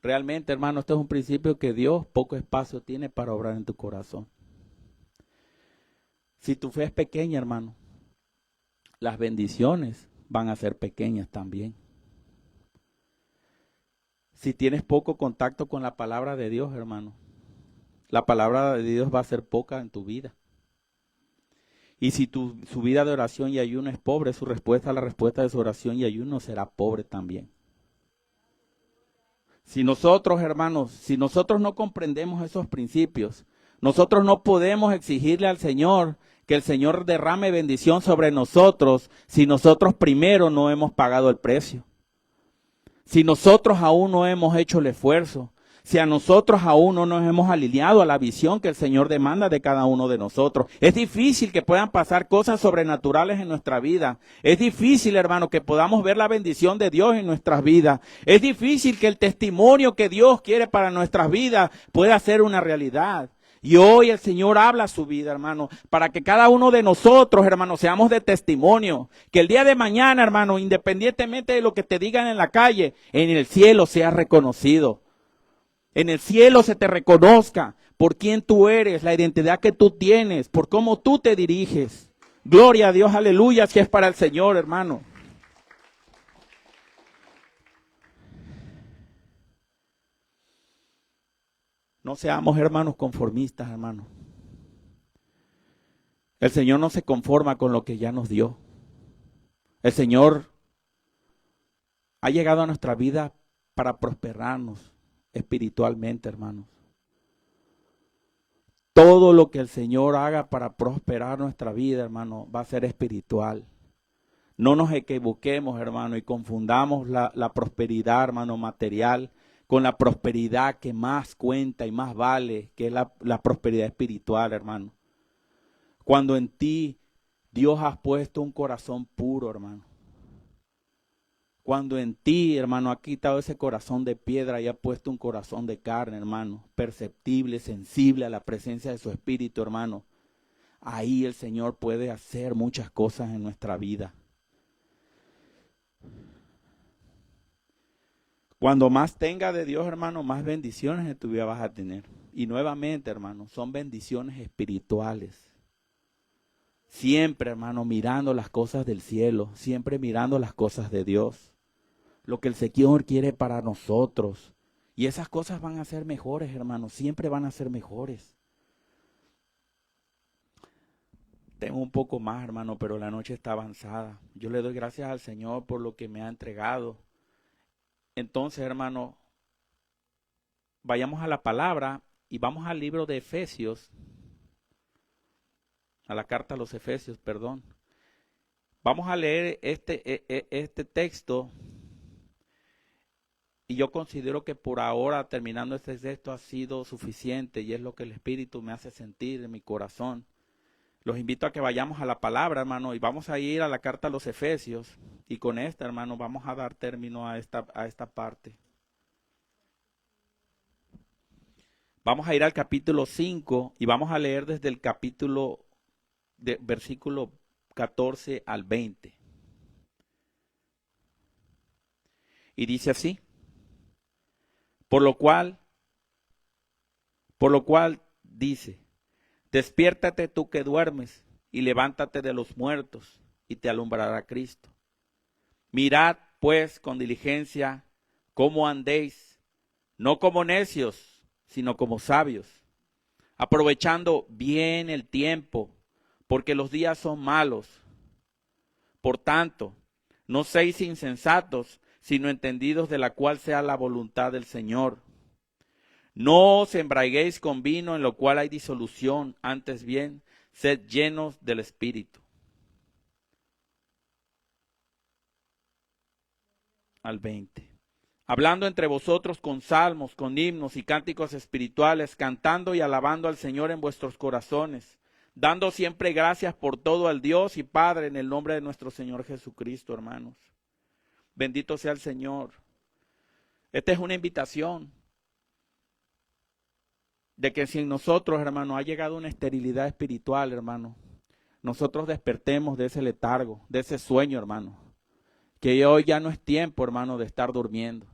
realmente, hermano, este es un principio que Dios poco espacio tiene para obrar en tu corazón. Si tu fe es pequeña, hermano, las bendiciones van a ser pequeñas también. Si tienes poco contacto con la palabra de Dios, hermano, la palabra de Dios va a ser poca en tu vida. Y si su vida de oración y ayuno es pobre, su respuesta a la respuesta de su oración y ayuno será pobre también. Si nosotros, hermanos, si nosotros no comprendemos esos principios, nosotros no podemos exigirle al Señor que el Señor derrame bendición sobre nosotros si nosotros primero no hemos pagado el precio. Si nosotros aún no hemos hecho el esfuerzo, si a nosotros aún no nos hemos alineado a la visión que el Señor demanda de cada uno de nosotros. Es difícil que puedan pasar cosas sobrenaturales en nuestra vida. Es difícil, hermano, que podamos ver la bendición de Dios en nuestras vidas. Es difícil que el testimonio que Dios quiere para nuestras vidas pueda ser una realidad. Y hoy el Señor habla a su vida, hermano, para que cada uno de nosotros, hermano, seamos de testimonio. Que el día de mañana, hermano, independientemente de lo que te digan en la calle, en el cielo seas reconocido. En el cielo se te reconozca por quién tú eres, la identidad que tú tienes, por cómo tú te diriges. Gloria a Dios, aleluya, si es para el Señor, hermano. No seamos, hermanos, conformistas, hermanos. El Señor no se conforma con lo que ya nos dio. El Señor ha llegado a nuestra vida para prosperarnos espiritualmente, hermanos. Todo lo que el Señor haga para prosperar nuestra vida, hermano, va a ser espiritual. No nos equivoquemos, hermano, y confundamos la prosperidad, hermano, material con la prosperidad que más cuenta y más vale, que es la prosperidad espiritual, hermano. Cuando en ti Dios ha puesto un corazón puro, hermano. Cuando en ti, hermano, ha quitado ese corazón de piedra y ha puesto un corazón de carne, hermano, perceptible, sensible a la presencia de su Espíritu, hermano. Ahí el Señor puede hacer muchas cosas en nuestra vida. Cuando más tenga de Dios, hermano, más bendiciones en tu vida vas a tener. Y nuevamente, hermano, son bendiciones espirituales. Siempre, hermano, mirando las cosas del cielo, siempre mirando las cosas de Dios. Lo que el Señor quiere para nosotros. Y esas cosas van a ser mejores, hermano, siempre van a ser mejores. Tengo un poco más, hermano, pero la noche está avanzada. Yo le doy gracias al Señor por lo que me ha entregado. Entonces, hermano, vayamos a la palabra y vamos al libro de Efesios, a la carta a los Efesios, perdón. Vamos a leer este texto y yo considero que por ahora, terminando este texto, ha sido suficiente y es lo que el Espíritu me hace sentir en mi corazón. Los invito a que vayamos a la palabra, hermano, y vamos a ir a la carta a los Efesios. Y con esta, hermano, vamos a dar término a esta parte. Vamos a ir al capítulo 5 y vamos a leer desde el capítulo, versículo 14 al 20. Y dice así: por lo cual dice, despiértate tú que duermes y levántate de los muertos y te alumbrará Cristo. Mirad pues con diligencia cómo andéis, no como necios, sino como sabios, aprovechando bien el tiempo, porque los días son malos. Por tanto, no seáis insensatos, sino entendidos de la cual sea la voluntad del Señor. No os embriaguéis con vino, en lo cual hay disolución, antes bien, sed llenos del Espíritu. Al 20. Hablando entre vosotros con salmos, con himnos y cánticos espirituales, cantando y alabando al Señor en vuestros corazones, dando siempre gracias por todo al Dios y Padre en el nombre de nuestro Señor Jesucristo, hermanos. Bendito sea el Señor. Esta es una invitación de que si en nosotros, hermano, ha llegado una esterilidad espiritual, hermano, nosotros despertemos de ese letargo, de ese sueño, hermano. Que hoy ya no es tiempo, hermano, de estar durmiendo.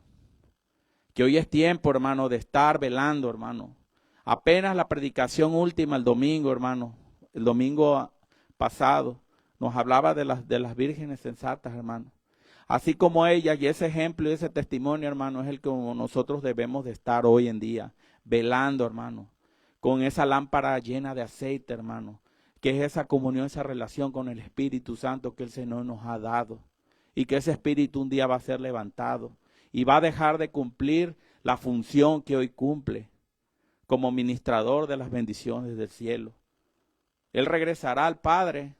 Que hoy es tiempo, hermano, de estar velando, hermano. Apenas la predicación última el domingo, hermano, el domingo pasado, nos hablaba de las vírgenes sensatas, hermano. Así como ellas, y ese ejemplo y ese testimonio, hermano, es el que nosotros debemos de estar hoy en día, velando, hermano, con esa lámpara llena de aceite, hermano, que es esa comunión, esa relación con el Espíritu Santo que el Señor nos ha dado. Y que ese espíritu un día va a ser levantado y va a dejar de cumplir la función que hoy cumple como ministrador de las bendiciones del cielo. Él regresará al Padre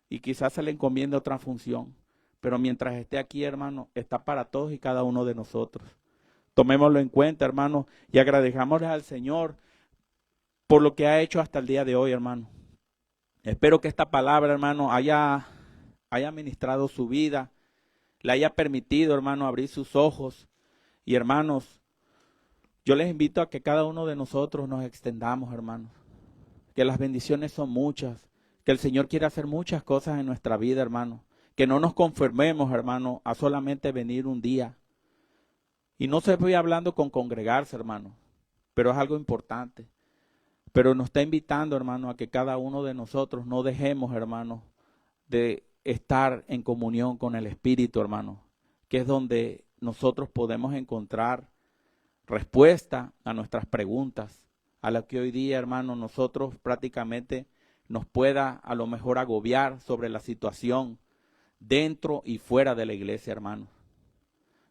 y quizás se le encomiende otra función, pero mientras esté aquí, hermano, está para todos y cada uno de nosotros. Tomémoslo en cuenta, hermano, y agradezcámosle al Señor por lo que ha hecho hasta el día de hoy, hermano. Espero que esta palabra, hermano, haya ministrado su vida, le haya permitido, hermano, abrir sus ojos. Y hermanos, yo les invito a que cada uno de nosotros nos extendamos, hermanos. Que las bendiciones son muchas, que el Señor quiere hacer muchas cosas en nuestra vida, hermano. Que no nos conformemos, hermano, a solamente venir un día. Y no se estoy hablando con congregarse, hermano, pero es algo importante. Pero nos está invitando, hermano, a que cada uno de nosotros no dejemos, hermano, de estar en comunión con el Espíritu, hermano, que es donde nosotros podemos encontrar respuesta a nuestras preguntas, a lo que hoy día, hermano, nosotros prácticamente nos pueda a lo mejor agobiar sobre la situación dentro y fuera de la iglesia, hermano.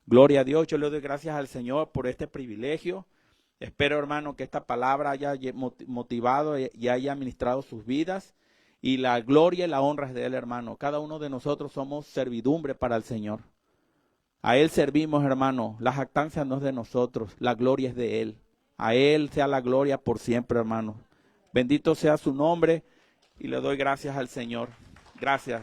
Gloria a Dios, yo le doy gracias al Señor por este privilegio. Espero, hermano, que esta palabra haya motivado y haya ministrado sus vidas. Y la gloria y la honra es de Él, hermano. Cada uno de nosotros somos servidumbre para el Señor. A Él servimos, hermano. La jactancia no es de nosotros, la gloria es de Él. A Él sea la gloria por siempre, hermano. Bendito sea su nombre y le doy gracias al Señor. Gracias.